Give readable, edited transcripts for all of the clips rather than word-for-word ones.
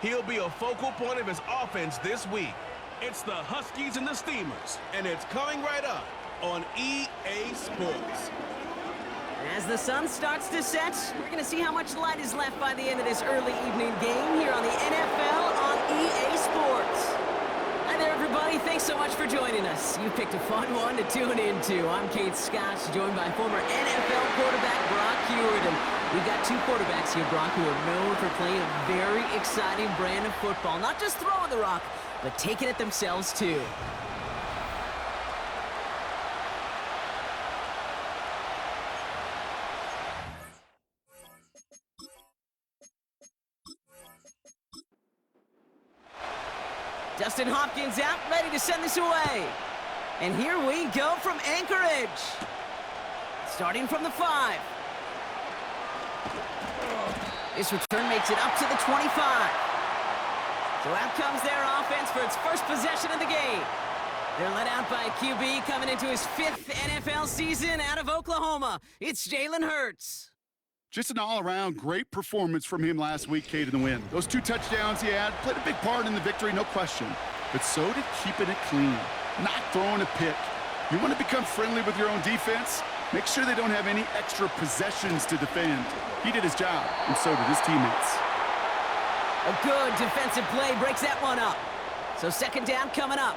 He'll be a focal point of his offense this week. It's the Huskies and the Steamers, and it's coming right up on EA Sports. As the sun starts to set, we're going to see how much light is left by the end of this early evening game here on the NFL on EA Sports. Hi there, everybody. Thanks so much for joining us. You picked a fun one to tune into. I'm Kate Scott, joined by former NFL quarterback Brock Hewitt. And we've got two quarterbacks here, Brock, who are known for playing a very exciting brand of football. Not just throwing the rock, but taking it themselves, too. Dustin Hopkins out, ready to send this away. And here we go from Anchorage. Starting from the 5. This return makes it up to the 25. So out comes their offense for its first possession of the game. They're led out by a QB coming into his 5th NFL season out of Oklahoma. It's Jalen Hurts. Just an all-around great performance from him last week, Kate, in the win. Those 2 touchdowns he had played a big part in the victory, no question. But so did keeping it clean, not throwing a pick. You want to become friendly with your own defense? Make sure they don't have any extra possessions to defend. He did his job, and so did his teammates. A good defensive play breaks that one up. So second down coming up.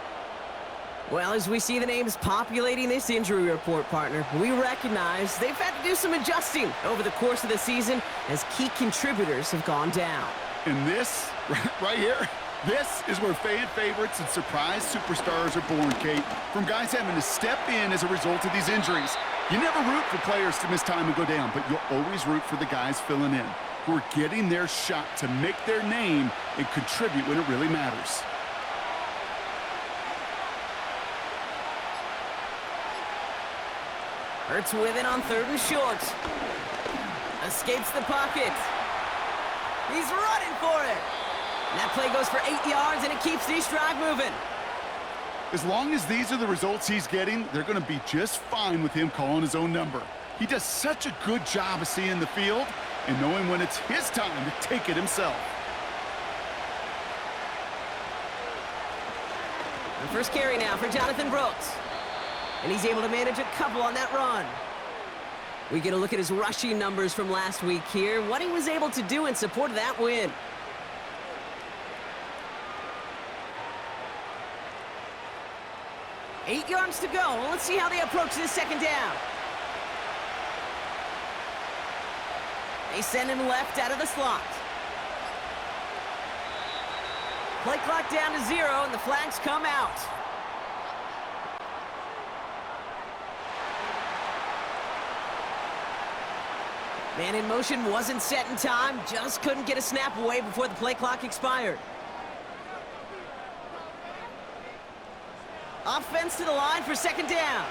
Well, as we see the names populating this injury report, partner, we recognize they've had to do some adjusting over the course of the season as key contributors have gone down. And this, right here, this is where fan favorites and surprise superstars are born, Kate. From guys having to step in as a result of these injuries. You never root for players to miss time and go down, but you'll always root for the guys filling in, who are getting their shot to make their name and contribute when it really matters. Hurts with it on 3rd and short. Escapes the pocket. He's running for it. And that play goes for 8 yards, and it keeps this drive moving. As long as these are the results he's getting, they're going to be just fine with him calling his own number. He does such a good job of seeing the field and knowing when it's his time to take it himself. The first carry now for Jonathan Brooks. And he's able to manage a couple on that run. We get a look at his rushing numbers from last week here, what he was able to do in support of that win. Eight yards to go. Well, let's see how they approach this second down. They send him left out of the slot. Play clock down to 0, and the flags come out. Man in motion wasn't set in time, just couldn't get a snap away before the play clock expired. Offense to the line for second down.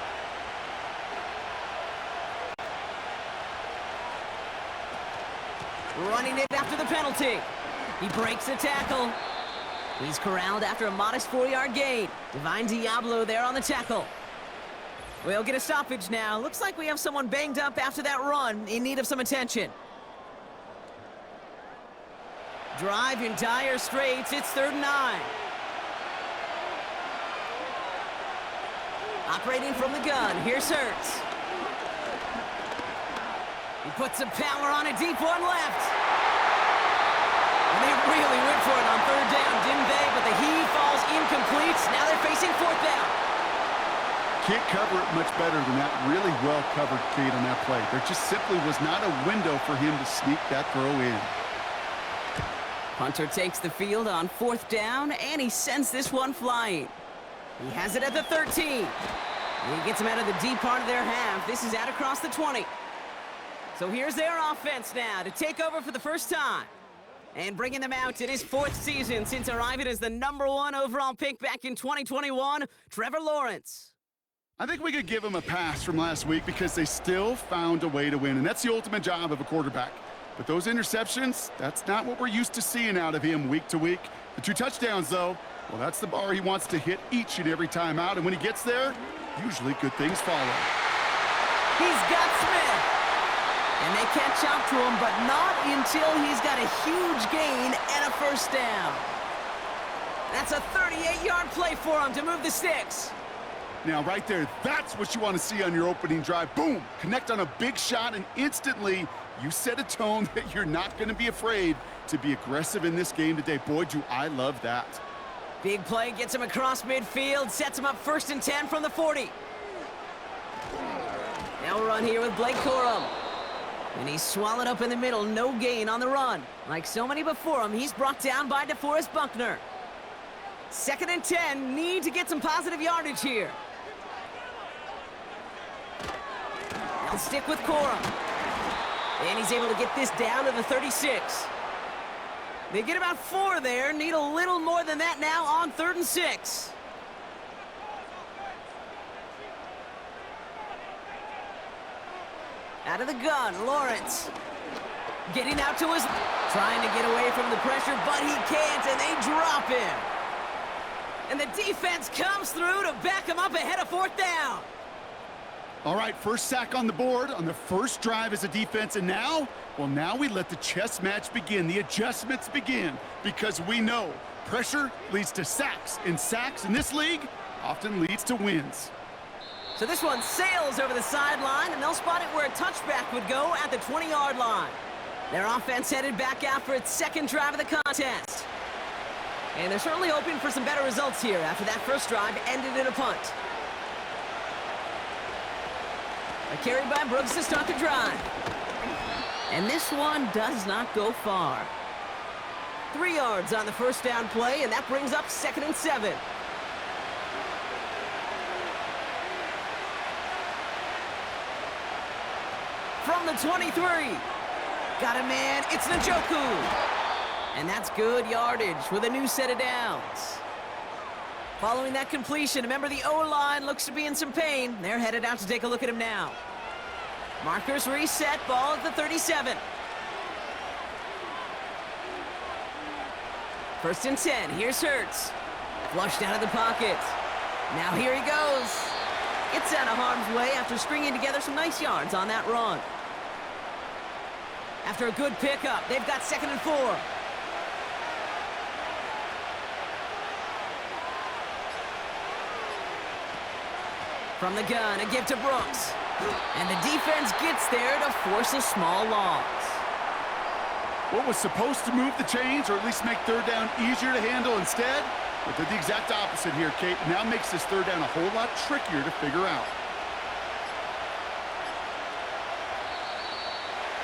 Running it after the penalty. He breaks the tackle. He's corralled after a modest 4-yard gain. Divine Diablo there on the tackle. We'll get a stoppage now. Looks like we have someone banged up after that run, in need of some attention. Drive in dire straits. It's 3rd and 9. Operating from the gun. Here's Hurts. He puts some power on a deep one left. And they really went for it on 3rd down, didn't they? But the heave falls incomplete. Now they're facing 4th down. Can't cover it much better than that. Really well covered, Kate, on that play. There just simply was not a window for him to sneak that throw in. Hunter takes the field on 4th down, and he sends this one flying. He has it at the 13. And he gets him out of the deep part of their half. This is out across the 20. So here's their offense now to take over for the first time. And bringing them out in his 4th season since arriving as the #1 overall pick back in 2021, Trevor Lawrence. I think we could give him a pass from last week because they still found a way to win, and that's the ultimate job of a quarterback. But those interceptions, that's not what we're used to seeing out of him week to week. The 2 touchdowns, though, well, that's the bar he wants to hit each and every time out, and when he gets there, usually good things follow. He's got Smith. And they catch up to him, but not until he's got a huge gain and a first down. That's a 38-yard play for him to move the sticks. Now, right there, that's what you want to see on your opening drive. Boom! Connect on a big shot, and instantly you set a tone that you're not going to be afraid to be aggressive in this game today. Boy, do I love that. Big play gets him across midfield, sets him up 1st and 10 from the 40. Now we'll run here with Blake Corum. And he's swallowed up in the middle, no gain on the run. Like so many before him, he's brought down by DeForest Buckner. 2nd and 10, need to get some positive yardage here. They'll stick with Corum. And he's able to get this down to the 36. They get about 4 there, need a little more than that now on 3rd and 6. Out of the gun, Lawrence. Getting out to his... Trying to get away from the pressure, but he can't, and they drop him. And the defense comes through to back him up ahead of 4th down. All right, first sack on the board on the first drive as a defense, and now, well, now we let the chess match begin, the adjustments begin, because we know pressure leads to sacks, and sacks in this league often leads to wins. So this one sails over the sideline, and they'll spot it where a touchback would go at the 20-yard line. Their offense headed back out for its 2nd drive of the contest. And they're certainly hoping for some better results here after that first drive ended in a punt. A carry by Brooks to start the drive. And this one does not go far. 3 yards on the first down play, and that brings up 2nd and 7. From the 23. Got a man, it's Njoku. And that's good yardage with a new set of downs. Following that completion, remember the O-line looks to be in some pain. They're headed out to take a look at him now. Markers reset, ball at the 37. 1st and 10, here's Hurts. Flushed out of the pocket. Now here he goes. Gets out of harm's way after stringing together some nice yards on that run. After a good pickup, they've got 2nd and 4. From the gun, a give to Brooks. And the defense gets there to force a small loss. What was supposed to move the chains, or at least make 3rd down easier to handle instead, but did the exact opposite here, Kate. Now makes this 3rd down a whole lot trickier to figure out.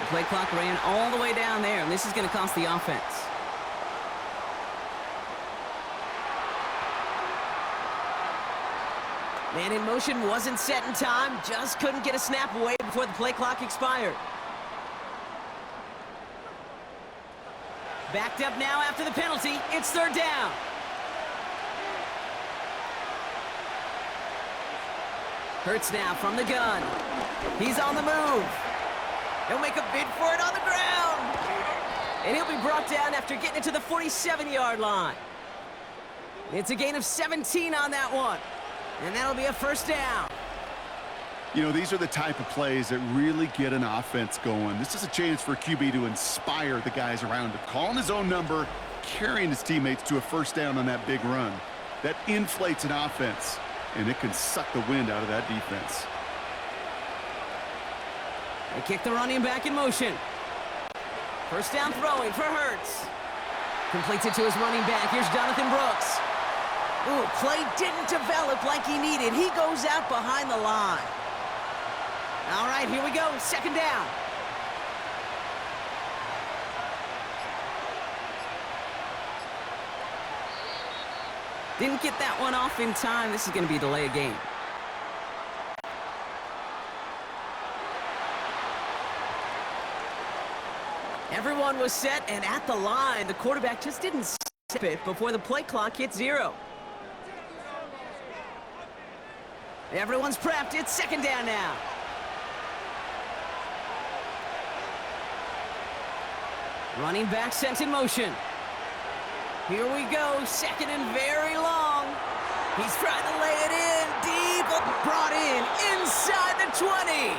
The play clock ran all the way down there, and this is going to cost the offense. Man in motion wasn't set in time, just couldn't get a snap away before the play clock expired. Backed up now after the penalty, it's 3rd down. Hurts now from the gun. He's on the move. He'll make a bid for it on the ground. And he'll be brought down after getting it to the 47-yard line. It's a gain of 17 on that one. And that'll be a 1st down. You know, these are the type of plays that really get an offense going. This is a chance for a QB to inspire the guys around him. Calling his own number, carrying his teammates to a 1st down on that big run. That inflates an offense, and it can suck the wind out of that defense. They kick the running back in motion. 1st down throwing for Hurts. Completes it to his running back. Here's Jonathan Brooks. Ooh, play didn't develop like he needed. He goes out behind the line. All right, here we go. 2nd down. Didn't get that one off in time. This is going to be a delay of game. Everyone was set and at the line. The quarterback just didn't step it before the play clock hit 0. Everyone's prepped. It's 2nd down now. Running back sent in motion. Here we go. 2nd and very long. He's trying to lay it in deep. Brought in inside the 20.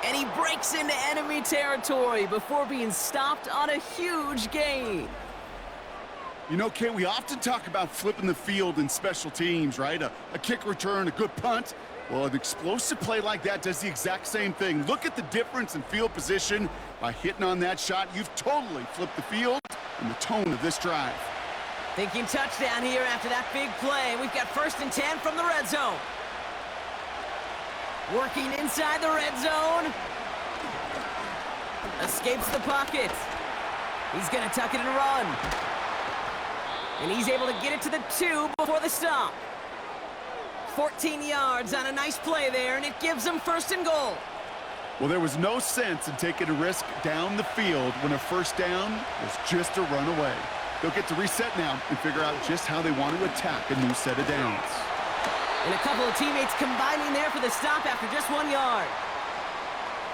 And he breaks into enemy territory before being stopped on a huge gain. You know, Kate, we often talk about flipping the field in special teams, right? A kick return, a good punt. Well, an explosive play like that does the exact same thing. Look at the difference in field position. By hitting on that shot, you've totally flipped the field and the tone of this drive. Thinking touchdown here after that big play. We've got 1st and 10 from the red zone. Working inside the red zone. Escapes the pocket. He's going to tuck it and run. And he's able to get it to the 2 before the stop. 14 yards on a nice play there, and it gives them 1st and goal. Well, there was no sense in taking a risk down the field when a 1st down was just a run away. They'll get to reset now and figure out just how they want to attack a new set of downs. And a couple of teammates combining there for the stop after just 1 yard.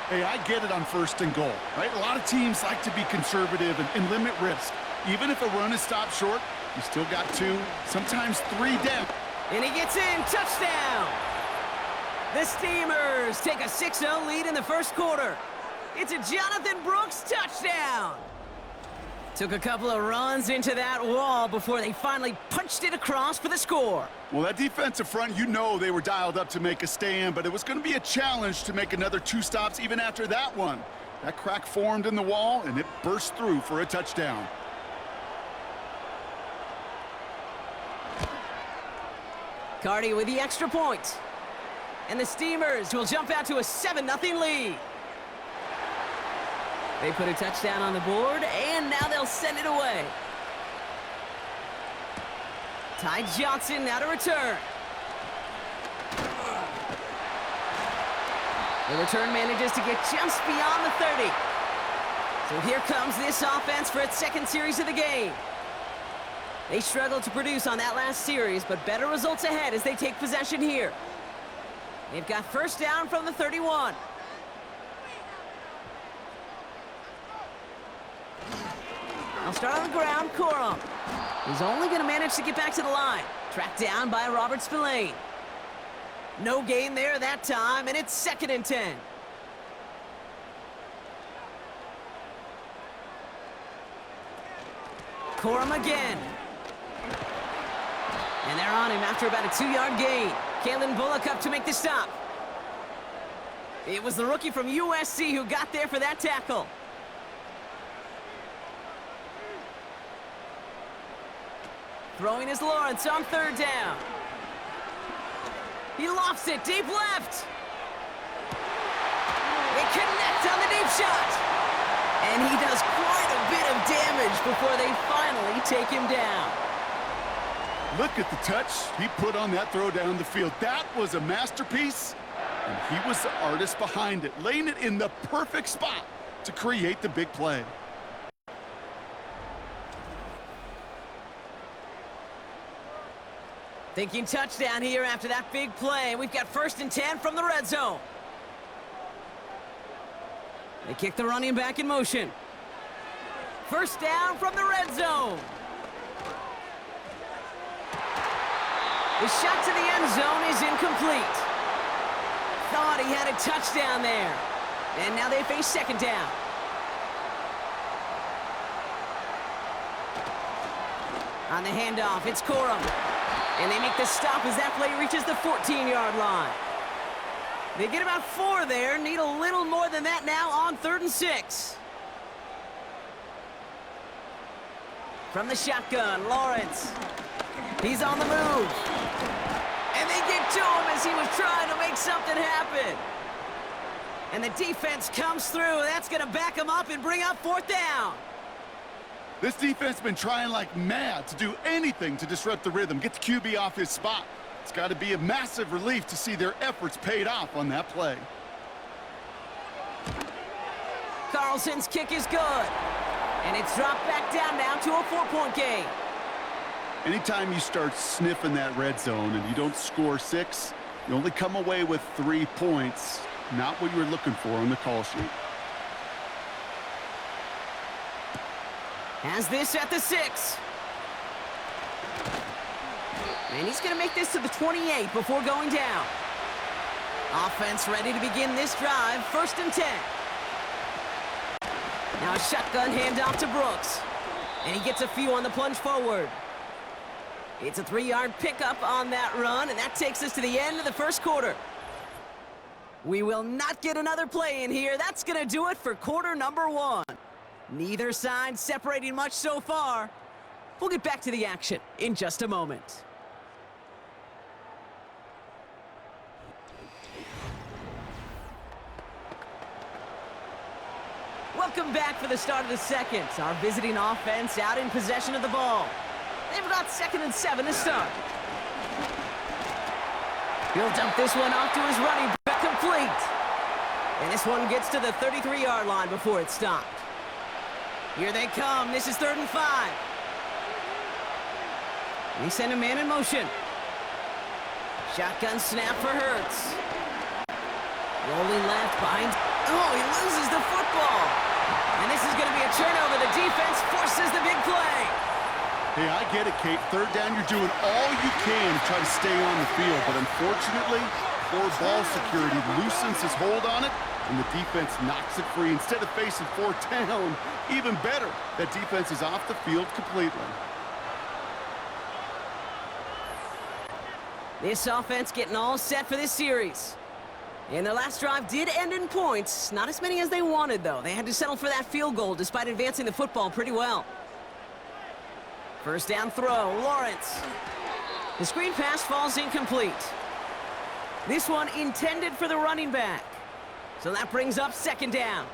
Hey, I get it on 1st and goal, right? A lot of teams like to be conservative and limit risk. Even if a run is stopped short, you still got 2, sometimes 3 down. And he gets in, touchdown! The Steamers take a 6-0 lead in the 1st quarter. It's a Jonathan Brooks touchdown! Took a couple of runs into that wall before they finally punched it across for the score. Well, that defensive front, you know they were dialed up to make a stand, but it was going to be a challenge to make another 2 stops even after that one. That crack formed in the wall, and it burst through for a touchdown. Cardi with the extra point. And the Steamers will jump out to a 7-0 lead. They put a touchdown on the board, and now they'll send it away. Ty Johnson now to return. The return manages to get just beyond the 30. So here comes this offense for its 2nd series of the game. They struggled to produce on that last series, but better results ahead as they take possession here. They've got 1st down from the 31. I'll start on the ground, Corum. He's only going to manage to get back to the line. Tracked down by Robert Spillane. No gain there that time, and it's 2nd and 10. Corum again. And they're on him after about a 2-yard gain. Kalen Bullock up to make the stop. It was the rookie from USC who got there for that tackle. Throwing is Lawrence on 3rd down. He lofts it deep left. They connect on the deep shot. And he does quite a bit of damage before they finally take him down. Look at the touch he put on that throw down the field. That was a masterpiece, and he was the artist behind it, laying it in the perfect spot to create the big play. Thinking touchdown here after that big play. We've got 1st and 10 from the red zone. They kick the running back in motion. 1st down from the red zone. The shot to the end zone is incomplete. Thought he had a touchdown there. And now they face 2nd down. On the handoff, it's Corum. And they make the stop as that play reaches the 14-yard line. They get about 4 there, need a little more than that now on 3rd and 6. From the shotgun, Lawrence. He's on the move. And they get to him as he was trying to make something happen. And the defense comes through. That's going to back him up and bring up 4th down. This defense has been trying like mad to do anything to disrupt the rhythm, get the QB off his spot. It's got to be a massive relief to see their efforts paid off on that play. Carlson's kick is good. And it's dropped back down now to a 4-point game. Anytime you start sniffing that red zone and you don't score 6, you only come away with 3 points. Not what you were looking for on the call sheet. Has this at the 6. And he's going to make this to the 28 before going down. Offense ready to begin this drive. 1st and 10. Now a shotgun handoff to Brooks. And he gets a few on the plunge forward. It's a 3-yard pickup on that run, and that takes us to the end of the 1st quarter. We will not get another play in here. That's going to do it for quarter number 1. Neither side separating much so far. We'll get back to the action in just a moment. Welcome back for the start of the 2nd. Our visiting offense out in possession of the ball. They've got 2nd and 7 to start. He'll dump this one off to his running back, complete. And this one gets to the 33-yard line before it's stopped. Here they come. This is 3rd and 5. They send a man in motion. Shotgun snap for Hurts. Rolling left behind. Oh, he loses the football. And this is going to be a turnover. The defense forces the big play. Hey, I get it, Kate. 3rd down, you're doing all you can to try to stay on the field. But unfortunately, poor ball security loosens his hold on it, and the defense knocks it free. Instead of facing 4th down, even better, that defense is off the field completely. This offense getting all set for this series. And their last drive did end in points. Not as many as they wanted, though. They had to settle for that field goal despite advancing the football pretty well. 1st down throw, Lawrence. The screen pass falls incomplete. This one intended for the running back. So that brings up 2nd down.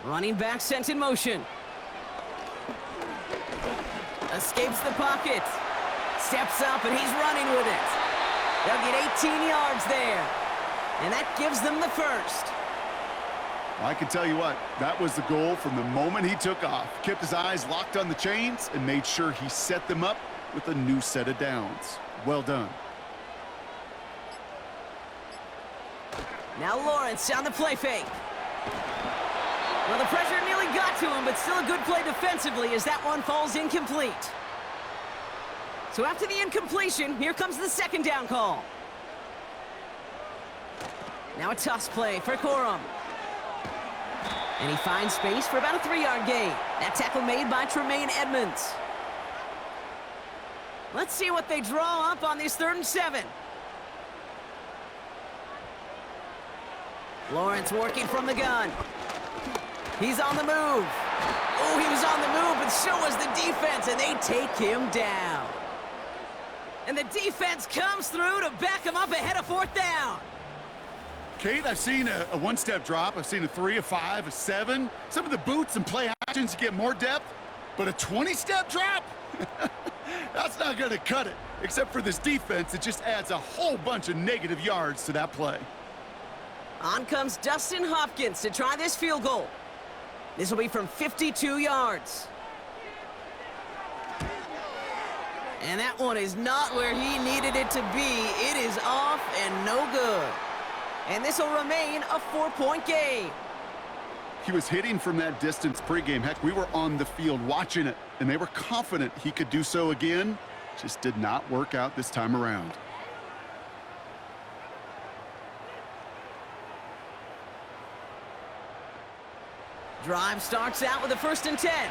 Running back sent in motion. Escapes the pocket. Steps up, and he's running with it. They'll get 18 yards there. And that gives them the 1st. I can tell you what, that was the goal from the moment he took off. Kept his eyes locked on the chains and made sure he set them up with a new set of downs. Well done. Now Lawrence on the play fake. Well, the pressure nearly got to him, but still a good play defensively as that one falls incomplete. So after the incompletion, here comes the 2nd down call. Now a toss play for Corum. And he finds space for about a 3-yard gain. That tackle made by Tremaine Edmonds. Let's see what they draw up on this 3rd and 7. Lawrence working from the gun. He's on the move. Oh, he was on the move, but so was the defense, and they take him down. And the defense comes through to back him up ahead of 4th down. Kate, I've seen a 1-step drop. I've seen a 3, a 5, a 7. Some of the boots and play actions get more depth, but a 20-step drop? That's not going to cut it. Except for this defense, it just adds a whole bunch of negative yards to that play. On comes Dustin Hopkins to try this field goal. This will be from 52 yards. And that one is not where he needed it to be. It is off and no good. And this will remain a 4-point game. He was hitting from that distance pregame. Heck, we were on the field watching it, and they were confident he could do so again. Just did not work out this time around. Drive starts out with a 1st and 10.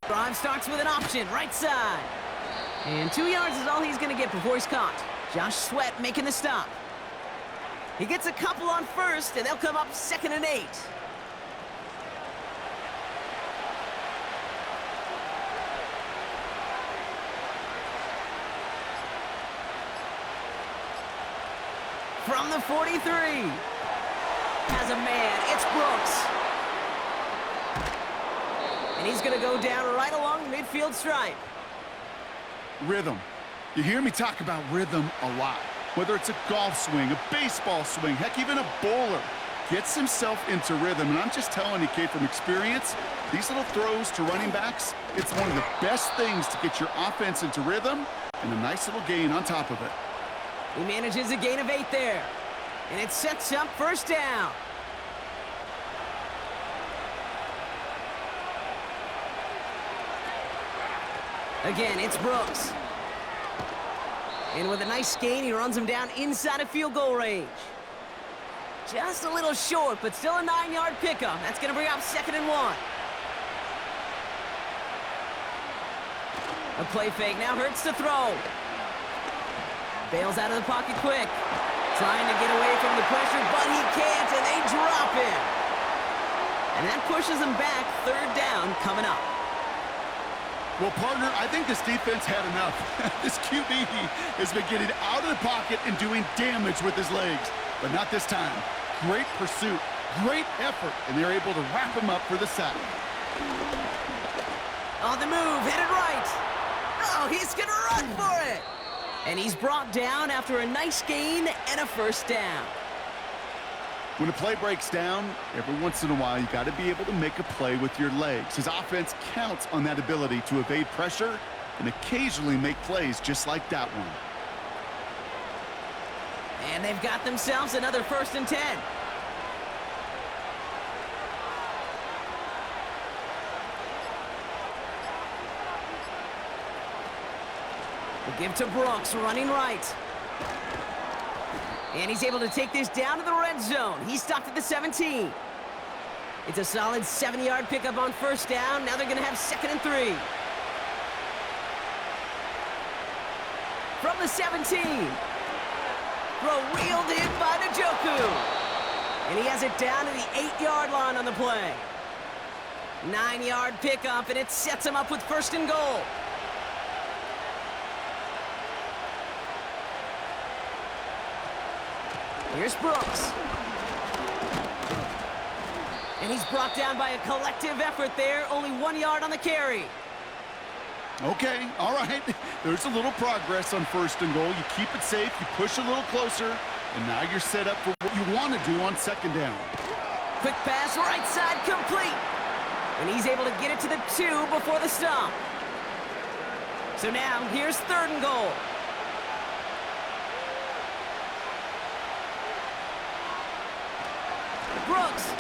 Drive starts with an option, right side. And 2 yards is all he's going to get before he's caught. Josh Sweat making the stop. He gets a couple on 1st, and they'll come up 2nd and 8. From the 43. Has a man. It's Brooks. And he's going to go down right along the midfield stripe. Rhythm. You hear me talk about rhythm a lot. Whether it's a golf swing, a baseball swing, heck, even a bowler gets himself into rhythm. And I'm just telling you, Kate, from experience, these little throws to running backs, it's one of the best things to get your offense into rhythm and a nice little gain on top of it. He manages a gain of 8 there. And it sets up 1st down. Again, it's Brooks. And with a nice gain, he runs him down inside of field goal range. Just a little short, but still a 9-yard pickup. That's going to bring up 2nd and 1. A play fake now hurts to throw. Bails out of the pocket quick. Trying to get away from the pressure, but he can't, and they drop him. And that pushes him back. 3rd down coming up. Well, partner, I think this defense had enough. This QB has been getting out of the pocket and doing damage with his legs, but not this time. Great pursuit, great effort, and they're able to wrap him up for the sack. On the move, headed right. Oh, he's going to run for it. And he's brought down after a nice gain and a 1st down. When a play breaks down, every once in a while, you got to be able to make a play with your legs. His offense counts on that ability to evade pressure and occasionally make plays just like that one. And they've got themselves another 1st and 10. We'll give to Brooks, running right. And he's able to take this down to the red zone. He's stopped at the 17. It's a solid 70-yard pickup on 1st down. Now they're going to have 2nd and 3. From the 17. Throw wheeled in by Njoku. And he has it down to the 8-yard line on the play. 9-yard pickup, and it sets him up with 1st and goal. Here's Brooks. And he's brought down by a collective effort there. Only 1 yard on the carry. Okay, all right. There's a little progress on 1st and goal. You keep it safe, you push a little closer, and now you're set up for what you want to do on 2nd down. Quick pass, right side, complete. And he's able to get it to the 2 before the stop. So now, here's 3rd and goal. Brooks.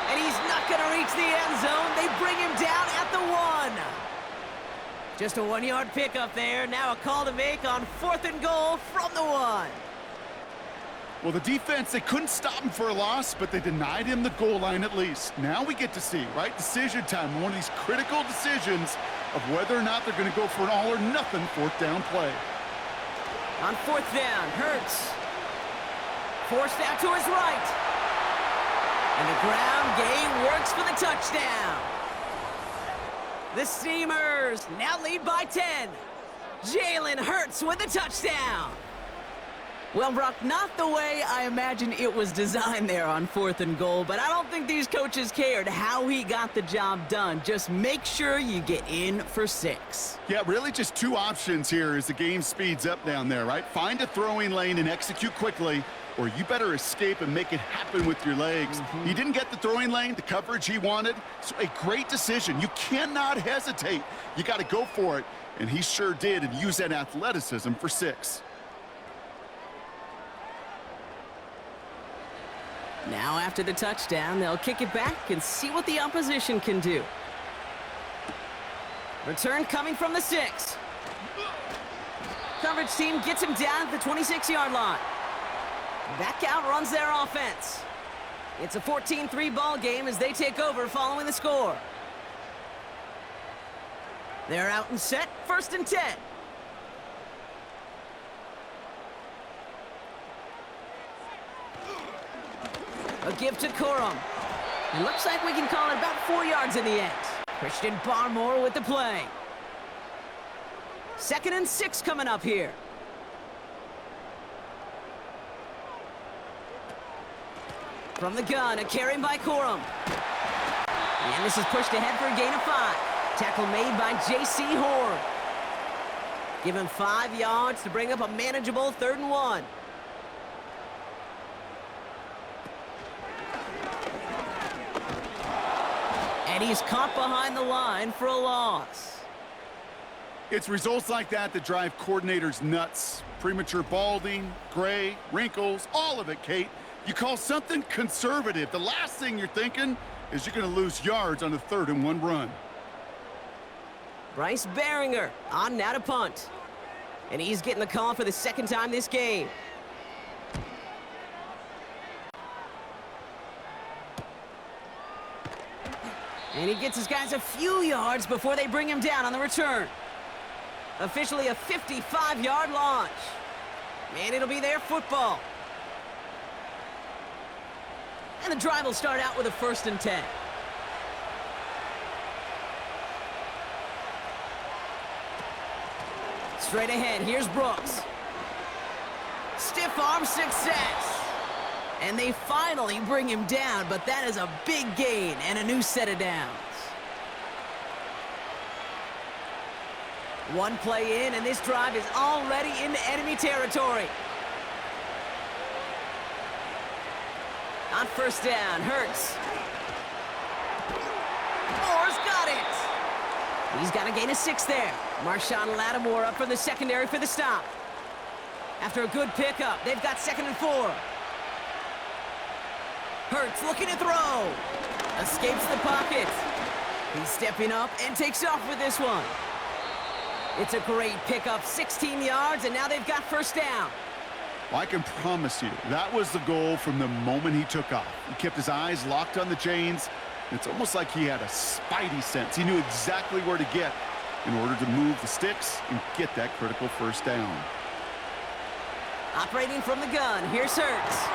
And he's not going to reach the end zone. They bring him down at the 1. Just a 1-yard pickup there. Now a call to make on 4th and goal from the 1. Well, the defense, they couldn't stop him for a loss, but they denied him the goal line at least. Now we get to see, right? Decision time, one of these critical decisions of whether or not they're going to go for an all-or-nothing 4th down play. On 4th down, Hurts. Forced out to his right. And the ground game works for the touchdown. The Steamers now lead by 10. Jalen Hurts with a touchdown. Well, Brock, not the way I imagine it was designed there on 4th and goal, but I don't think these coaches cared how he got the job done. Just make sure you get in for 6. Yeah, really just 2 options here as the game speeds up down there, right? Find a throwing lane and execute quickly, or you better escape and make it happen with your legs. He didn't get the throwing lane, the coverage he wanted, so a great decision. You cannot hesitate. You got to go for it, and he sure did, and use that athleticism for 6. Now after the touchdown, they'll kick it back and see what the opposition can do. Return coming from the 6. Coverage team gets him down at the 26-yard line. Back out runs their offense. It's a 14-3 ball game as they take over following the score. They're out and set, 1st and 10. A give to Corum. It looks like we can call it about 4 yards in the end. Christian Barmore with the play. 2nd and 6 coming up here. From the gun, a carry by Corum. And this is pushed ahead for a gain of 5. Tackle made by J.C. Horn. Give him 5 yards to bring up a manageable 3rd and 1. And he's caught behind the line for a loss. It's results like that that drive coordinators nuts. Premature balding, gray, wrinkles, all of it, Kate. You call something conservative. The last thing you're thinking is you're going to lose yards on a 3rd and 1 run. Bryce Behringer on now to punt. And he's getting the call for the second time this game. And he gets his guys a few yards before they bring him down on the return. Officially a 55-yard launch. And it'll be their football. And the drive will start out with a 1st and 10. Straight ahead, here's Brooks. Stiff arm success. And they finally bring him down, but that is a big gain and a new set of downs. One play in, and this drive is already into enemy territory. On 1st down, Hurts. Moore's got it. He's got a gain of 6 there. Marshawn Lattimore up from the secondary for the stop. After a good pickup, they've got 2nd and 4. Hurts looking to throw. Escapes the pocket. He's stepping up and takes off with this one. It's a great pickup, 16 yards, and now they've got 1st down. Well, I can promise you, that was the goal from the moment he took off. He kept his eyes locked on the chains. It's almost like he had a spidey sense. He knew exactly where to get in order to move the sticks and get that critical 1st down. Operating from the gun, here's Hurts.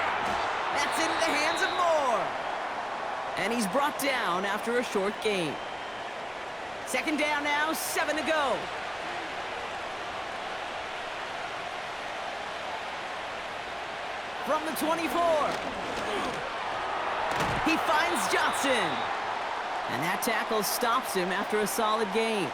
That's into the hands of Moore. And he's brought down after a short gain. 2nd down now, 7 to go. From the 24. He finds Johnson. And that tackle stops him after a solid gain.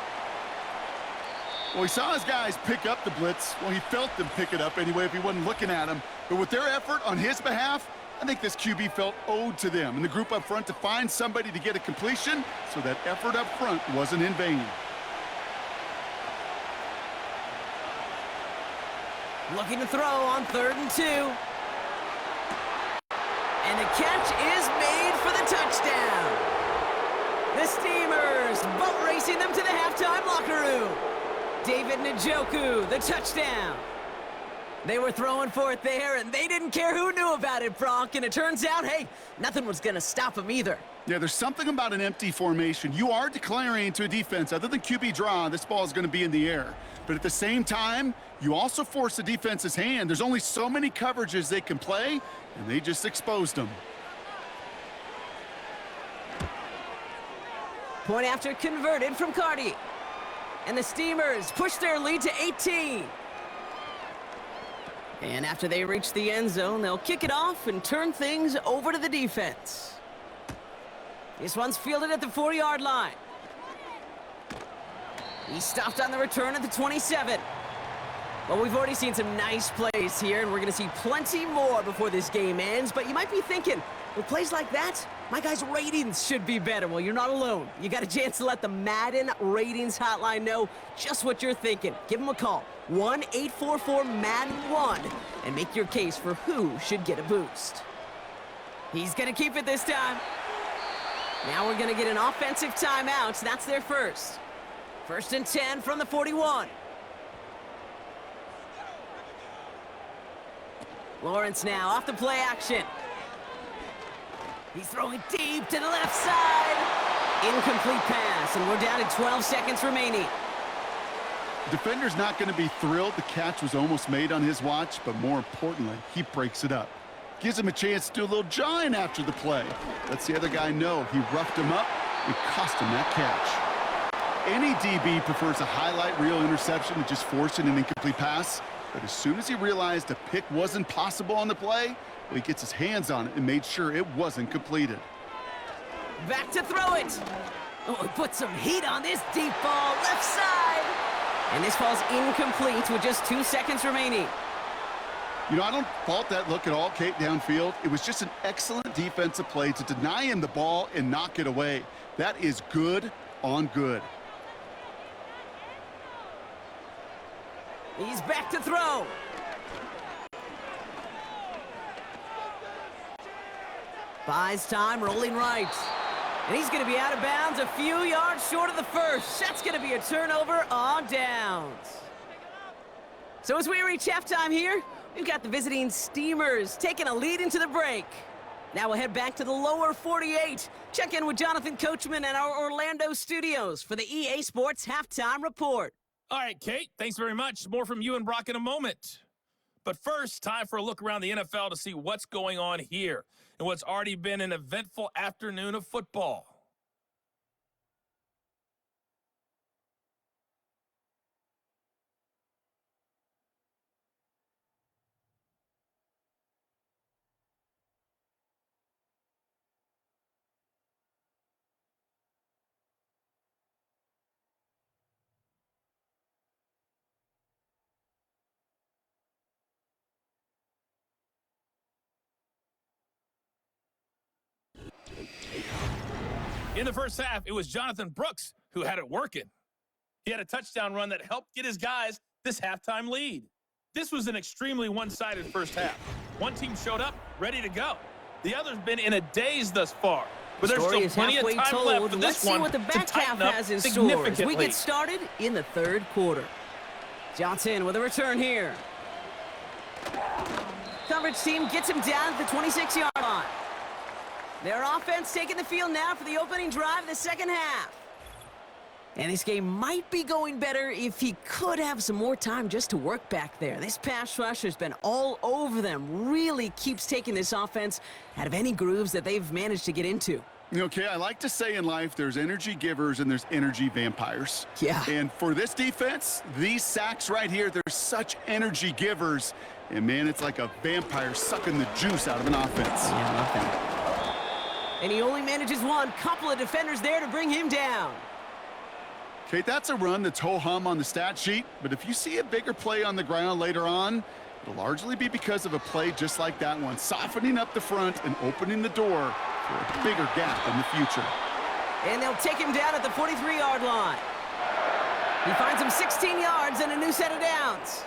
Well, he saw his guys pick up the blitz. Well, he felt them pick it up anyway if he wasn't looking at him. But with their effort on his behalf, I think this QB felt owed to them and the group up front to find somebody to get a completion, so that effort up front wasn't in vain. Looking to throw on 3rd and 2. And the catch is made for the touchdown. The Steamers boat racing them to the halftime locker room. David Njoku, the touchdown. They were throwing for it there, and they didn't care who knew about it, Brock. And it turns out, hey, nothing was going to stop them either. Yeah, there's something about an empty formation. You are declaring to a defense, other than QB draw, this ball is going to be in the air. But at the same time, you also force the defense's hand. There's only so many coverages they can play, and they just exposed them. Point after converted from Cardi. And the Steamers push their lead to 18. And after they reach the end zone, they'll kick it off and turn things over to the defense. This one's fielded at the 4-yard line. He stopped on the return at the 27. Well, we've already seen some nice plays here, and we're going to see plenty more before this game ends. But you might be thinking, with plays like that, my guys' ratings should be better. Well, you're not alone. You got a chance to let the Madden Ratings Hotline know just what you're thinking. Give them a call, 1-844-MADDEN1, and make your case for who should get a boost. He's going to keep it this time. Now we're going to get an offensive timeout. That's their first. 1st and 10 from the 41. Lawrence now off the play action. He's throwing deep to the left side. Incomplete pass, and we're down to 12 seconds remaining. Defender's not going to be thrilled the catch was almost made on his watch, but more importantly, he breaks it up. Gives him a chance to do a little jawing after the play. Lets the other guy know he roughed him up and cost him that catch. Any DB prefers a highlight reel interception to just forcing an incomplete pass. But as soon as he realized a pick wasn't possible on the play, well, he gets his hands on it and made sure it wasn't completed. Back to throw it. Oh, he put some heat on this deep ball, left side. And this ball's incomplete with just 2 seconds remaining. You know, I don't fault that look at all, Kate, downfield. It was just an excellent defensive play to deny him the ball and knock it away. That is good on good. He's back to throw. Buys time, rolling right. And he's going to be out of bounds a few yards short of the first. That's going to be a turnover on downs. So as we reach halftime here, we've got the visiting Steamers taking a lead into the break. Now we'll head back to the lower 48. Check in with Jonathan Coachman at our Orlando studios for the EA Sports Halftime Report. All right, Kate, thanks very much. More from you and Brock in a moment. But first, time for a look around the NFL to see what's going on here in what's already been an eventful afternoon of football. In the first half, it was Jonathan Brooks who had it working. He had a touchdown run that helped get his guys this halftime lead. This was an extremely one-sided first half. One team showed up, ready to go. The other's been in a daze thus far. But there's still plenty of time left for this one to tighten up significantly. As we get started in the third quarter. Johnson with a return here. Coverage team gets him down at the 26-yard line. Their offense taking the field now for the opening drive of the second half. And this game might be going better if he could have some more time just to work back there. This pass rush has been all over them. Really keeps taking this offense out of any grooves that they've managed to get into. Okay, I like to say in life there's energy givers and there's energy vampires. Yeah. And for this defense, these sacks right here, they're such energy givers. And, man, it's like a vampire sucking the juice out of an offense. Yeah, I love that. And he only manages one. Couple of defenders there to bring him down. Okay, that's a run that's ho-hum on the stat sheet, but if you see a bigger play on the ground later on, it'll largely be because of a play just like that one, softening up the front and opening the door for a bigger gap in the future. And they'll take him down at the 43-yard line. He finds him 16 yards and a new set of downs.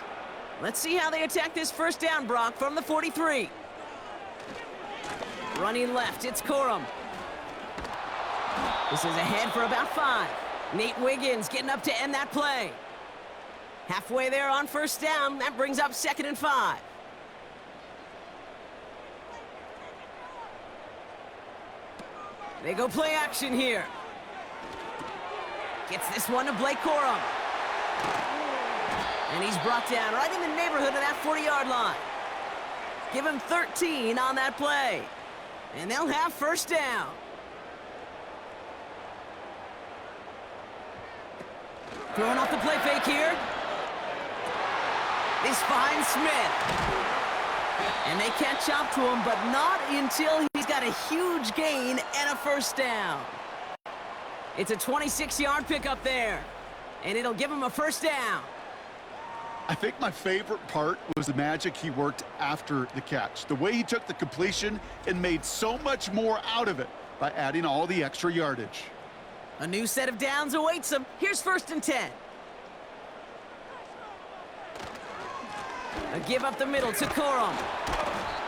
Let's see how they attack this first down, Brock, from the 43. Running left, it's Corum. This is ahead for about 5. Nate Wiggins getting up to end that play. Halfway there on first down, that brings up 2nd and 5. They go play action here. Gets this one to Blake Corum. And he's brought down right in the neighborhood of that 40-yard line. Give him 13 on that play. And they'll have first down. Throwing off the play fake here. This finds Smith. And they catch up to him, but not until he's got a huge gain and a first down. It's a 26-yard pickup there. And it'll give him a first down. I think my favorite part was the magic he worked after the catch. The way he took the completion and made so much more out of it by adding all the extra yardage. A new set of downs awaits him. Here's 1st and 10. A give up the middle to Corum.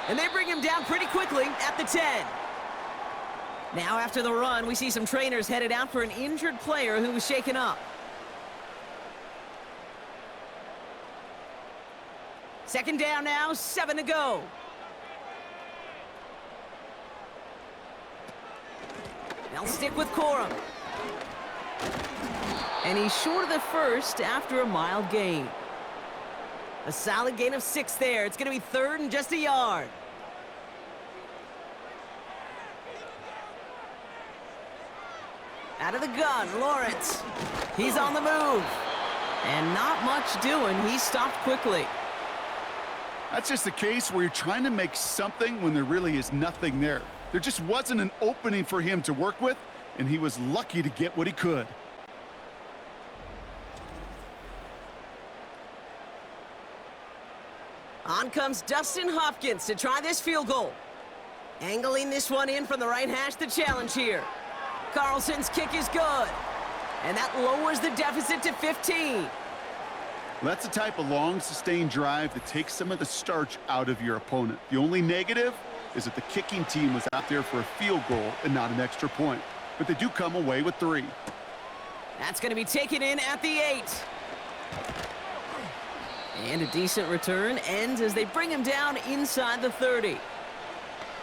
And they bring him down pretty quickly at the 10. Now after the run, we see some trainers headed out for an injured player who was shaken up. 2nd down now, 7 to go. They'll stick with Corum. And he's short of the first after a mild gain. A solid gain of 6 there. It's going to be 3rd and just a yard. Out of the gun, Lawrence. He's on the move. And not much doing. He stopped quickly. That's just a case where you're trying to make something when there really is nothing there. There just wasn't an opening for him to work with, and he was lucky to get what he could. On comes Dustin Hopkins to try this field goal. Angling this one in from the right hash, the challenge here. Carlson's kick is good. And that lowers the deficit to 15. That's the type of long, sustained drive that takes some of the starch out of your opponent. The only negative is that the kicking team was out there for a field goal and not an extra point. but they do come away with 3. That's going to be taken in at the 8. And a decent return ends as they bring him down inside the 30.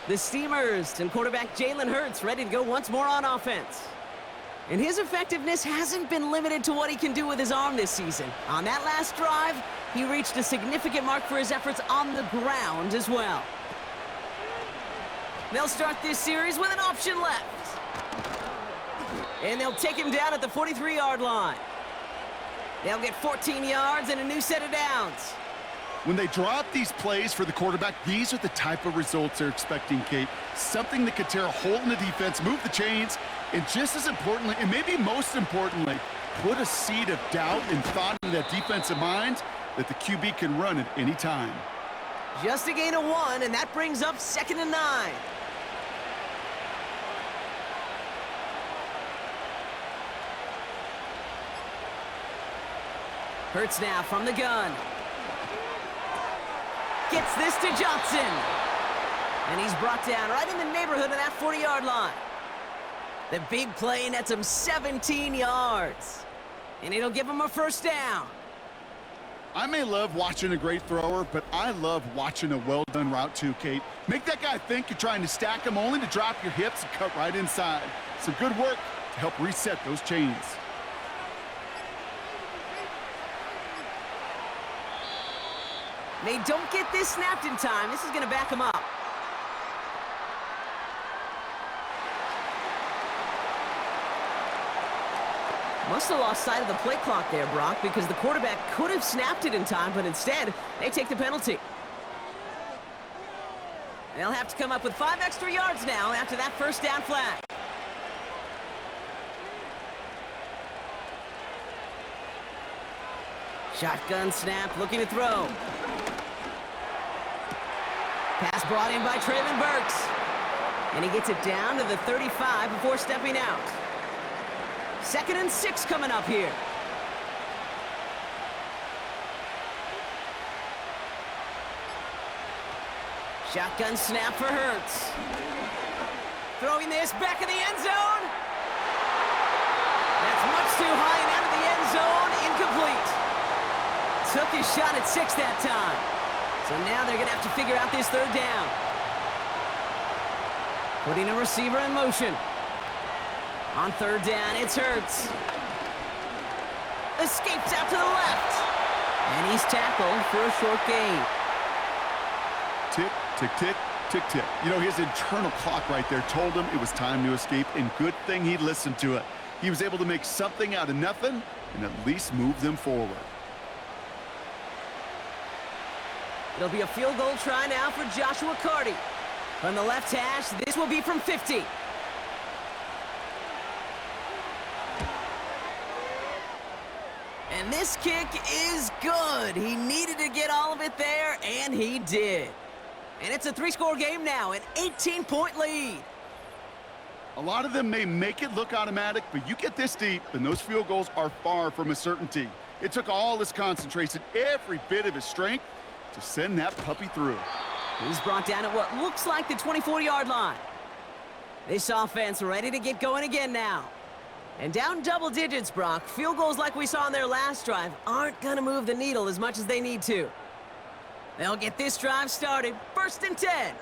The Steamers and quarterback Jalen Hurts ready to go once more on offense. And his effectiveness hasn't been limited to what he can do with his arm this season. On that last drive, he reached a significant mark for his efforts on the ground as well. They'll start this series with an option left. And they'll take him down at the 43-yard line. They'll get 14 yards and a new set of downs. When they draw up these plays for the quarterback, these are the type of results they're expecting, Kate. Something that could tear a hole in the defense, move the chains, and just as importantly, and maybe most importantly, put a seed of doubt and thought in that defensive mind that the QB can run at any time. Just a gain of 1, and that brings up 2nd and 9. Hurts now from the gun. Gets this to Johnson. And he's brought down right in the neighborhood of that 40-yard line. The big play nets him 17 yards. And it'll give him a first down. I may love watching a great thrower, but I love watching a well-done route too, Kate. Make that guy think you're trying to stack him only to drop your hips and cut right inside. Some good work to help reset those chains. They don't get this snapped in time. This is going to back him up. Must have lost sight of the play clock there, Brock, because the quarterback could have snapped it in time, but instead, they take the penalty. They'll have to come up with 5 extra yards now after that first down flag. Shotgun snap, looking to throw. Pass brought in by Traylon Burks. And he gets it down to the 35 before stepping out. 2nd and 6 coming up here. Shotgun snap for Hurts. Throwing this back in the end zone. That's much too high and out of the end zone. Incomplete. Took his shot at 6 that time. So now they're going to have to figure out this 3rd down. Putting a receiver in motion. On 3rd down, it's Hurts. Escapes out to the left. And he's tackled for a short gain. Tick, tick, tick, tick, tick. You know, his internal clock right there told him it was time to escape, and good thing he listened to it. He was able to make something out of nothing and at least move them forward. It'll be a field goal try now for Joshua Carty. From the left hash, this will be from 50. And this kick is good. He needed to get all of it there, and he did. And it's a 3-score game now, an 18-point lead. A lot of them may make it look automatic, but you get this deep, and those field goals are far from a certainty. It took all his concentration, every bit of his strength, to send that puppy through. He's brought down at what looks like the 24-yard line. This offense ready to get going again now. And down double digits, Brock. Field goals like we saw on their last drive aren't going to move the needle as much as they need to. They'll get this drive started. 1st and 10.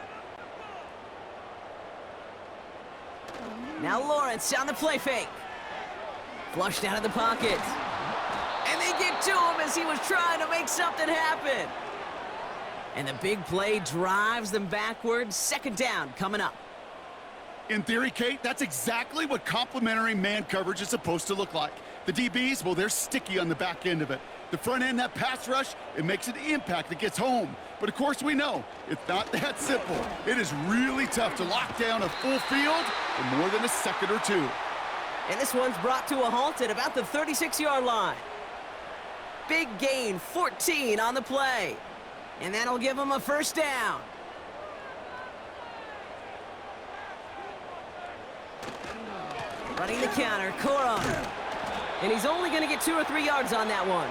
Now Lawrence on the play fake. Flushed out of the pocket. And they get to him as he was trying to make something happen. And the big play drives them backwards. 2nd down coming up. In theory, Kate, that's exactly what complementary man coverage is supposed to look like. The DBs, well, they're sticky on the back end of it. The front end, that pass rush, it makes an impact that gets home. But of course we know, it's not that simple. It is really tough to lock down a full field for more than a second or two. And this one's brought to a halt at about the 36-yard line. Big gain, 14 on the play. And that'll give them a 1st down. Running the counter, Corum. And he's only going to get 2 or 3 yards on that one.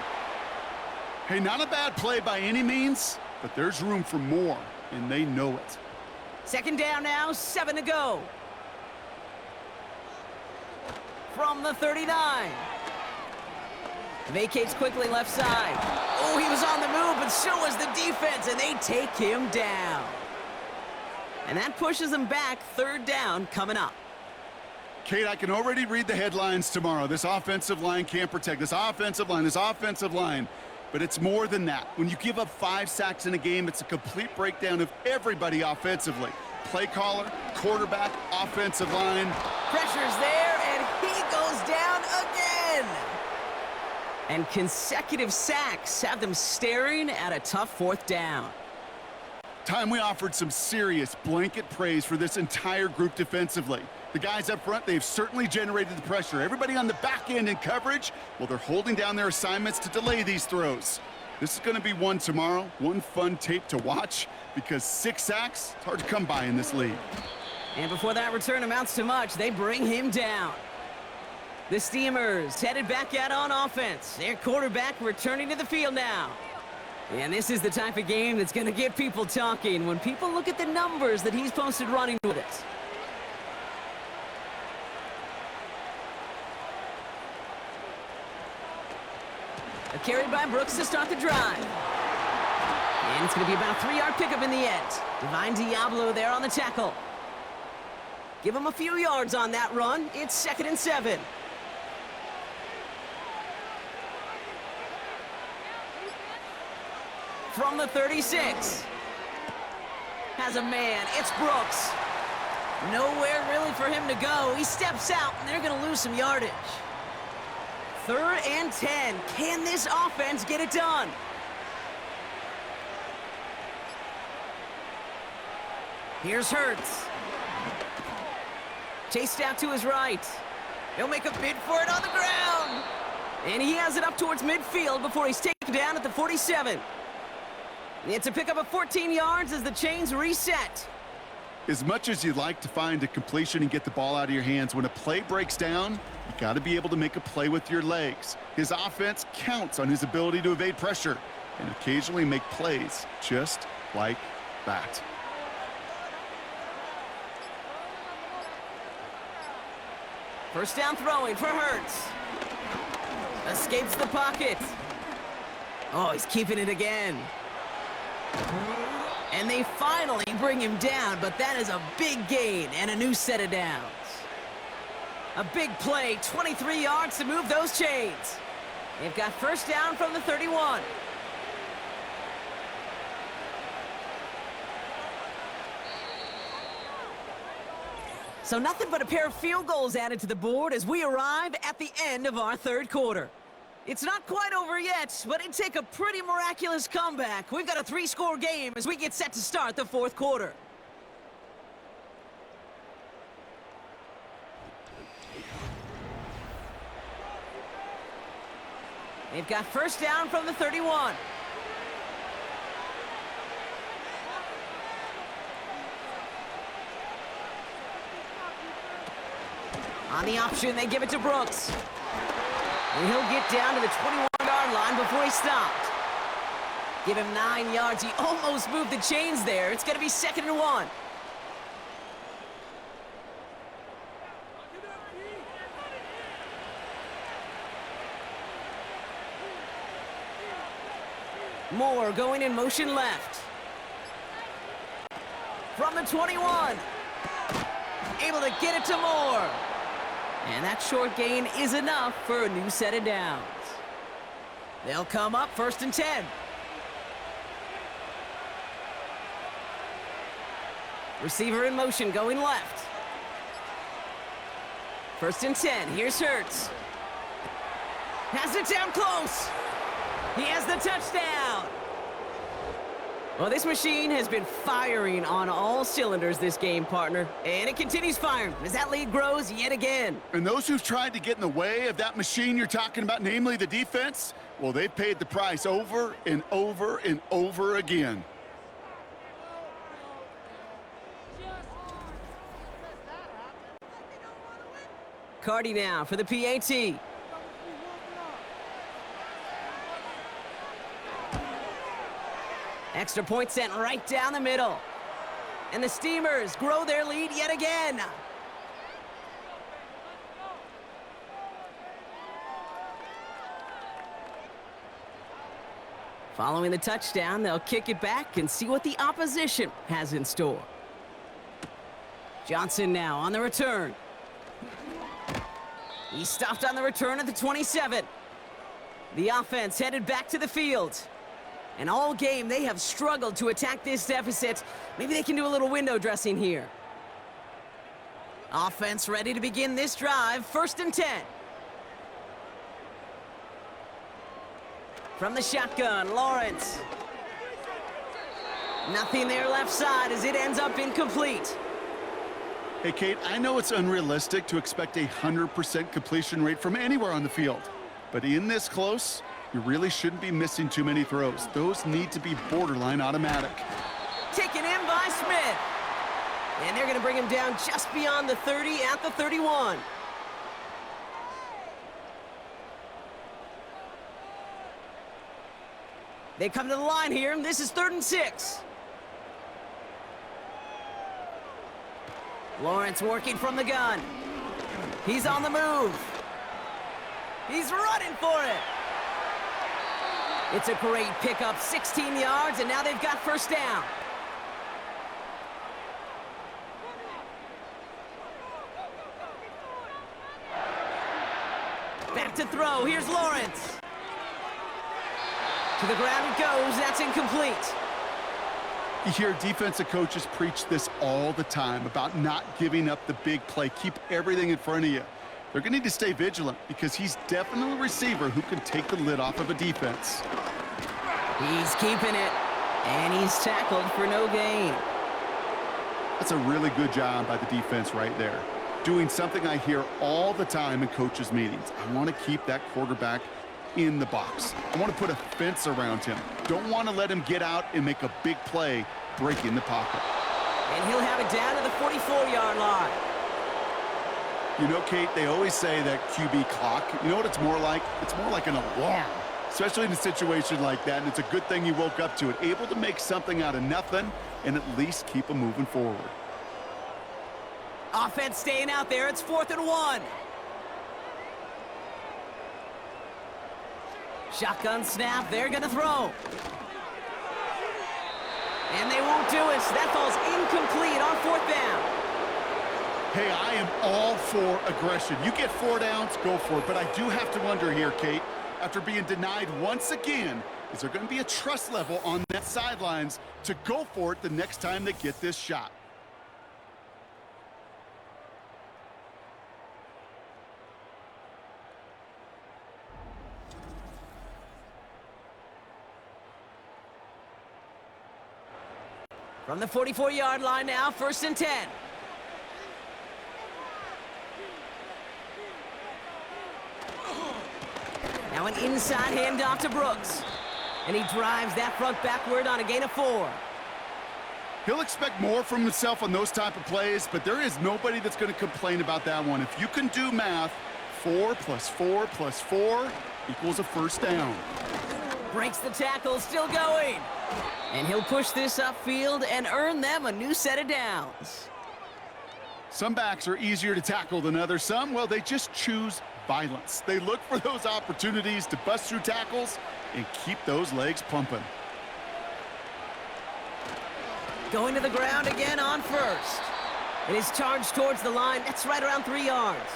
Hey, not a bad play by any means, but there's room for more, and they know it. 2nd down now, 7 to go. From the 39. Vacates quickly left side. Oh, he was on the move, but so was the defense, and they take him down. And that pushes them back. Third down coming up. Kate, I can already read the headlines tomorrow. This offensive line can't protect. This offensive line. But it's more than that. When you give up 5 sacks in a game, it's a complete breakdown of everybody offensively. Play caller, quarterback, offensive line. Pressure's there, and he goes down again. And consecutive sacks have them staring at a tough fourth down. Time we offered some serious blanket praise for this entire group defensively. The guys up front, they've certainly generated the pressure. Everybody on the back end in coverage, well, they're holding down their assignments to delay these throws. This is going to be one tomorrow, one fun tape to watch, because 6 sacks, it's hard to come by in this league. And before that return amounts to much, they bring him down. The Steamers headed back out on offense. Their quarterback returning to the field now. And this is the type of game that's going to get people talking when people look at the numbers that he's posted running with it. A carry by Brooks to start the drive. And it's going to be about a 3-yard pickup in the end. Divine Diablo there on the tackle. Give him a few yards on that run. It's 2nd and 7. From the 36. Has a man. It's Brooks. Nowhere really for him to go. He steps out, and they're going to lose some yardage. 3rd and 10. Can this offense get it done? Here's Hurts. Chased out to his right. He'll make a bid for it on the ground. And he has it up towards midfield before he's taken down at the 47. It's a pickup of 14 yards as the chains reset. As much as you'd like to find a completion and get the ball out of your hands, when a play breaks down, you got to be able to make a play with your legs. His offense counts on his ability to evade pressure and occasionally make plays just like that. First down throwing for Hurts. Escapes the pocket. Oh, he's keeping it again. And they finally bring him down, but that is a big gain and a new set of downs. A big play, 23 yards to move those chains. They've got first down from the 31. So nothing but a pair of field goals added to the board as we arrive at the end of our third quarter. It's not quite over yet, but it'd take a pretty miraculous comeback. We've got a 3-score game as we get set to start the fourth quarter. They've got first down from the 31. On the option, they give it to Brooks. And he'll get down to the 21-yard line before he stopped. Give him 9 yards. He almost moved the chains there. It's going to be 2nd and 1. Moore going in motion left. From the 21. Able to get it to Moore. And that short gain is enough for a new set of downs. They'll come up 1st and 10. Receiver in motion going left. 1st and 10. Here's Hurts. Has it down close. He has the touchdown. Well, this machine has been firing on all cylinders this game, partner. And it continues firing as that lead grows yet again. And those who've tried to get in the way of that machine you're talking about, namely the defense, well, they've paid the price over and over and over again. Cardi now for the PAT. Extra point sent right down the middle. And the Steamers grow their lead yet again. Following the touchdown, they'll kick it back and see what the opposition has in store. Johnson now on the return. He stopped on the return at the 27. The offense headed back to the field. And all game, they have struggled to attack this deficit. Maybe they can do a little window dressing here. Offense ready to begin this drive, 1st and 10. From the shotgun, Lawrence. Nothing there left side as it ends up incomplete. Hey, Kate, I know it's unrealistic to expect a 100% completion rate from anywhere on the field. But in this close, you really shouldn't be missing too many throws. Those need to be borderline automatic. Taken in by Smith. And they're going to bring him down just beyond the 30 at the 31. They come to the line here, and this is 3rd and 6. Lawrence working from the gun. He's on the move. He's running for it. It's a great pickup, 16 yards, and now they've got 1st down. Back to throw, here's Lawrence. To the ground it goes, that's incomplete. You hear defensive coaches preach this all the time about not giving up the big play. Keep everything in front of you. They're going to need to stay vigilant because he's definitely a receiver who can take the lid off of a defense. He's keeping it, and he's tackled for no gain. That's a really good job by the defense right there. Doing something I hear all the time in coaches' meetings. I want to keep that quarterback in the box. I want to put a fence around him. Don't want to let him get out and make a big play breaking the pocket. And he'll have it down to the 44-yard line. You know, Kate, they always say that QB clock. You know what it's more like? It's more like an alarm, especially in a situation like that, and it's a good thing you woke up to it. Able to make something out of nothing and at least keep them moving forward. Offense staying out there. It's 4th and 1. Shotgun snap. They're going to throw. And they won't do it. That falls incomplete on 4th down. Hey, I am all for aggression. You get 4 downs, go for it. But I do have to wonder here, Kate, after being denied once again, is there going to be a trust level on that sidelines to go for it the next time they get this shot? From the 44-yard line now, 1st and 10. Now an inside handoff to Brooks. And he drives that front backward on a gain of 4. He'll expect more from himself on those type of plays, but there is nobody that's going to complain about that one. If you can do math, 4 plus 4 plus 4 equals a 1st down. Breaks the tackle, still going. And he'll push this upfield and earn them a new set of downs. Some backs are easier to tackle than others. Some, well, they just choose violence. They look for those opportunities to bust through tackles and keep those legs pumping. Going to the ground again on 1st. And his charge towards the line, that's right around 3 yards.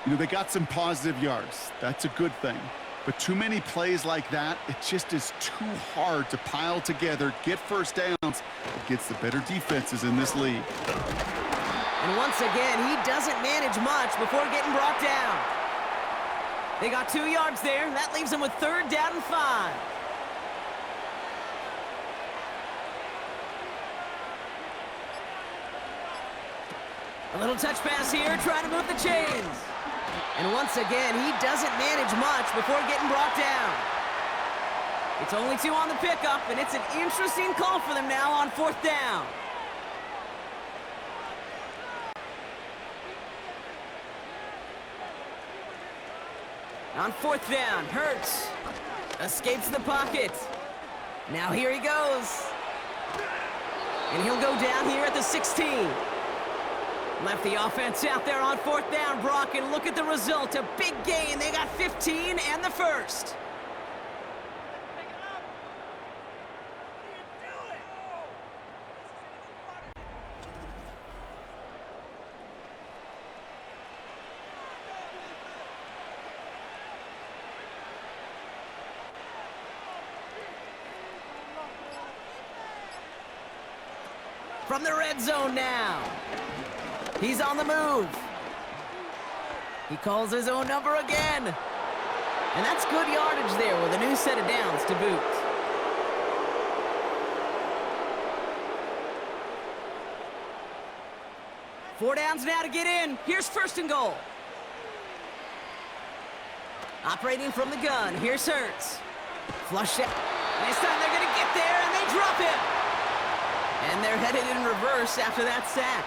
You know, they got some positive yards. That's a good thing. But too many plays like that, it just is too hard to pile together, get 1st downs against the better defenses in this league. And once again, he doesn't manage much before getting brought down. They got 2 yards there. That leaves them with 3rd down and 5. A little touch pass here, trying to move the chains. And once again, he doesn't manage much before getting brought down. It's only 2 on the pickup, and it's an interesting call for them now on 4th down. On 4th down, Hurts escapes the pocket. Now here he goes. And he'll go down here at the 16. Left the offense out there on 4th down, Brock, and look at the result. A big gain. They got 15 and the 1st. From the red zone now. He's on the move. He calls his own number again. And that's good yardage there with a new set of downs to boot. Four downs now to get in. Here's first and goal. Operating from the gun. Here's Hurts. Flush it. This time they're going to get there, and they drop him. And they're headed in reverse after that sack.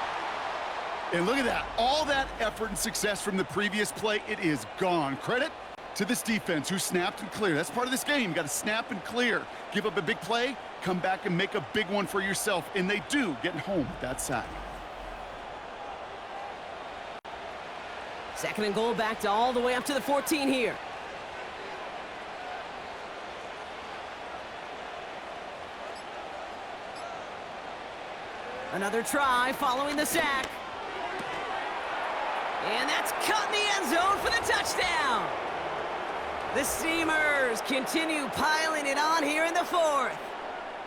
And look at that. All that effort and success from the previous play, it is gone. Credit to this defense who snapped and cleared. That's part of this game. You got to snap and clear. Give up a big play, come back and make a big one for yourself. And they do, getting home with that sack. Second and goal, back to all the way up to the 14 here. Another try following the sack. And that's caught in the end zone for the touchdown. The Steamers continue piling it on here in the fourth.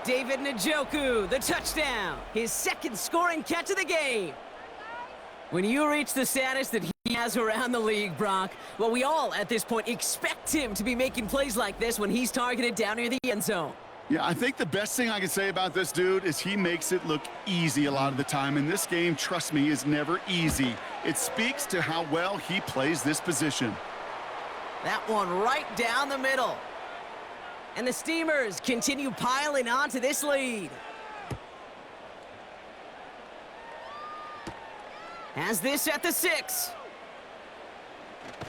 David Njoku, the touchdown. His second scoring catch of the game. When you reach the status that he has around the league, Brock, well, we all at this point expect him to be making plays like this when he's targeted down near the end zone. Yeah, I think the best thing I can say about this dude is he makes it look easy a lot of the time. And this game, trust me, is never easy. It speaks to how well he plays this position. That one right down the middle. And the Steamers continue piling on to this lead. Has this at the 6.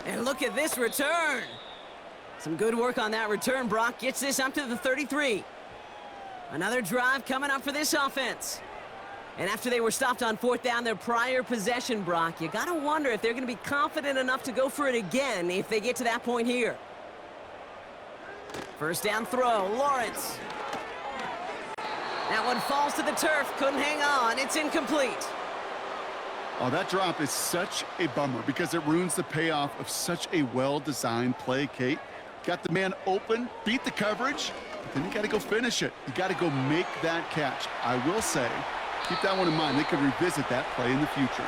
And look at this return. Some good work on that return. Brock gets this up to the 33. Another drive coming up for this offense. And after they were stopped on fourth down their prior possession, Brock, you got to wonder if they're going to be confident enough to go for it again if they get to that point here. First down throw, Lawrence. That one falls to the turf, couldn't hang on. It's incomplete. Oh, that drop is such a bummer because it ruins the payoff of such a well-designed play, Kate. Got the man open, beat the coverage, but then you got to go finish it. You got to go make that catch. I will say, keep that one in mind. They could revisit that play in the future.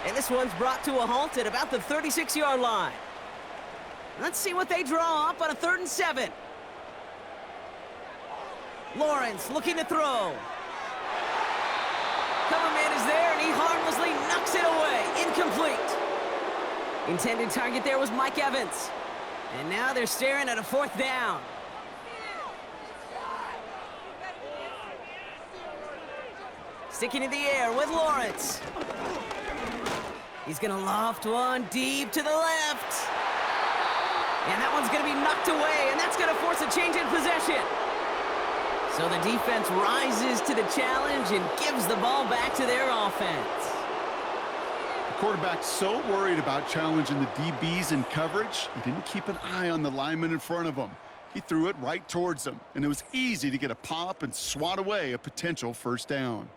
And this one's brought to a halt at about the 36-yard line. Let's see what they draw up on a 3rd and 7. Lawrence looking to throw. Cover man is there, and he harmlessly knocks it away. Incomplete. Intended target there was Mike Evans. And now they're staring at a 4th down. Sticking in the air with Lawrence. He's going to loft one deep to the left. And that one's going to be knocked away, and that's going to force a change in possession. So the defense rises to the challenge and gives the ball back to their offense. The quarterback's so worried about challenging the DBs in coverage, he didn't keep an eye on the lineman in front of him. He threw it right towards them, and it was easy to get a pop and swat away a potential first down.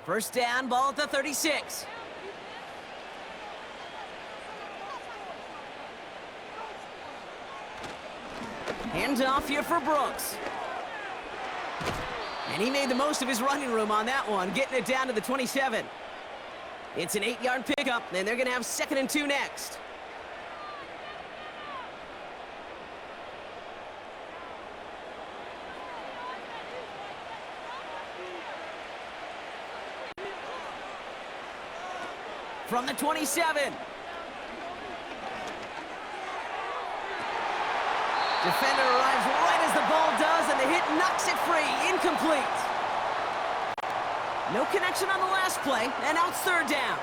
First down, ball at the 36. Hands off here for Brooks. And he made the most of his running room on that one, getting it down to the 27. It's an 8-yard pickup, and they're going to have 2nd and 2 next. From the 27. Defender arrives right as the ball does, and the hit knocks it free. Incomplete. No connection on the last play, and now it's 3rd down.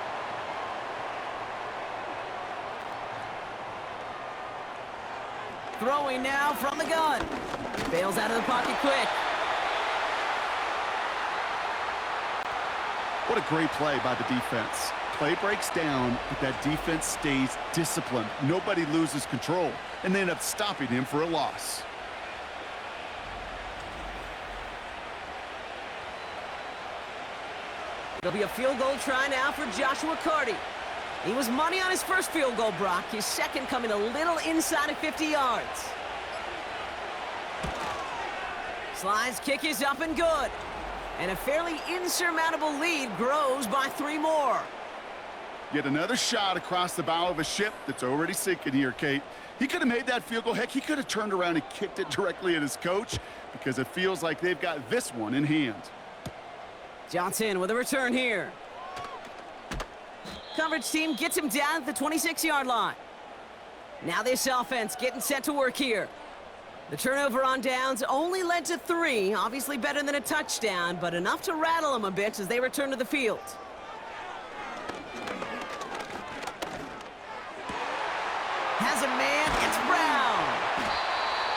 Throwing now from the gun. Bails out of the pocket quick. What a great play by the defense. Play breaks down, but that defense stays disciplined. Nobody loses control, and they end up stopping him for a loss. It'll be a field goal try now for Joshua Carty. He was money on his first field goal, Brock. His second coming a little inside of 50 yards. Slide's kick is up and good. And a fairly insurmountable lead grows by 3 more. Yet another shot across the bow of a ship that's already sinking here, Kate. He could have made that field goal. Heck, he could have turned around and kicked it directly at his coach because it feels like they've got this one in hand. Johnson with a return here. Coverage team gets him down at the 26-yard line. Now this offense getting set to work here. The turnover on downs only led to 3, obviously better than a touchdown, but enough to rattle them a bit as they return to the field. Has a man, it's Brown.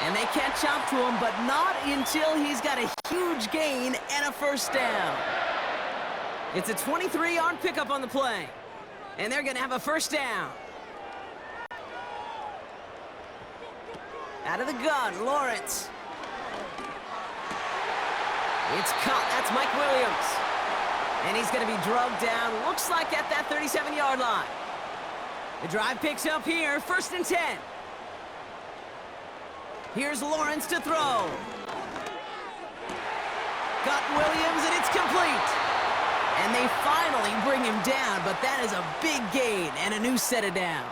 And they catch up to him, but not until he's got a huge gain and a first down. It's a 23-yard pickup on the play. And they're going to have a first down. Out of the gun, Lawrence. It's caught. That's Mike Williams. And he's going to be drugged down, looks like at that 37-yard line. The drive picks up here, 1st and 10. Here's Lawrence to throw. Got Williams, and it's complete. And they finally bring him down, but that is a big gain and a new set of downs.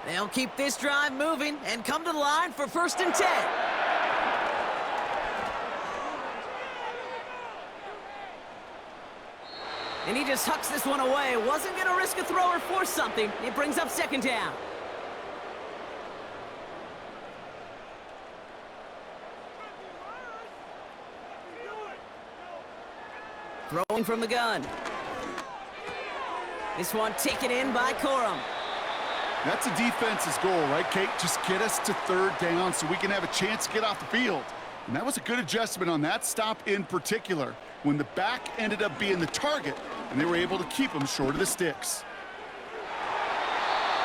They'll keep this drive moving and come to the line for 1st and 10. And he just hucks this one away. Wasn't going to risk a throw or force something. It brings up 2nd down. Throwing from the gun. This one taken in by Corum. That's a defense's goal, right, Kate? Just get us to 3rd down so we can have a chance to get off the field. And that was a good adjustment on that stop in particular, when the back ended up being the target, and they were able to keep him short of the sticks.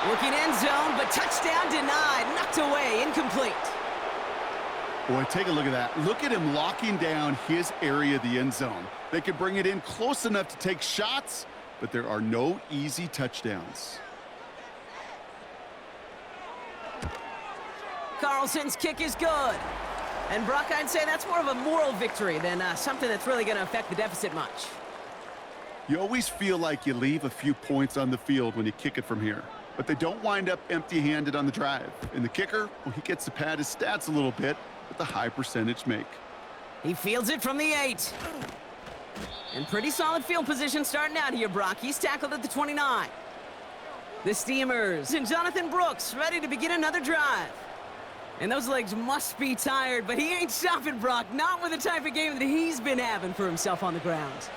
Looking end zone, but touchdown denied. Knocked away, incomplete. Boy, take a look at that. Look at him locking down his area of the end zone. They could bring it in close enough to take shots, but there are no easy touchdowns. Carlson's kick is good. And Brock, I'd say that's more of a moral victory than something that's really going to affect the deficit much. You always feel like you leave a few points on the field when you kick it from here, but they don't wind up empty-handed on the drive. And the kicker, well, he gets to pad his stats a little bit with the high percentage make. He fields it from the 8. And pretty solid field position starting out here, Brock. He's tackled at the 29. The Steamers and Jonathan Brooks ready to begin another drive. And those legs must be tired, but he ain't stopping, Brock. Not with the type of game that he's been having for himself on the ground.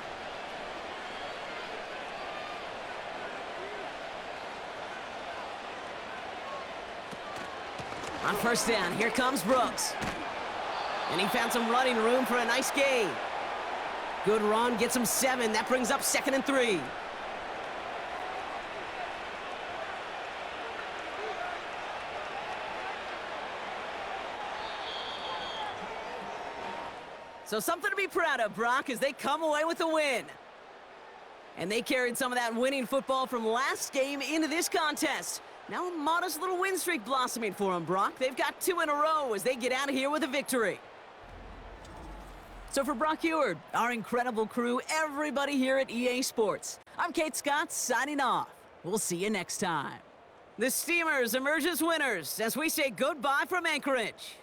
On 1st down, here comes Brooks. And he found some running room for a nice gain. Good run, gets him 7. That brings up 2nd and 3. So something to be proud of, Brock, as they come away with a win. And they carried some of that winning football from last game into this contest. Now a modest little win streak blossoming for them, Brock. They've got 2 in a row as they get out of here with a victory. So for Brock Heward, our incredible crew, everybody here at EA Sports, I'm Kate Scott signing off. We'll see you next time. The Steamers emerge as winners as we say goodbye from Anchorage.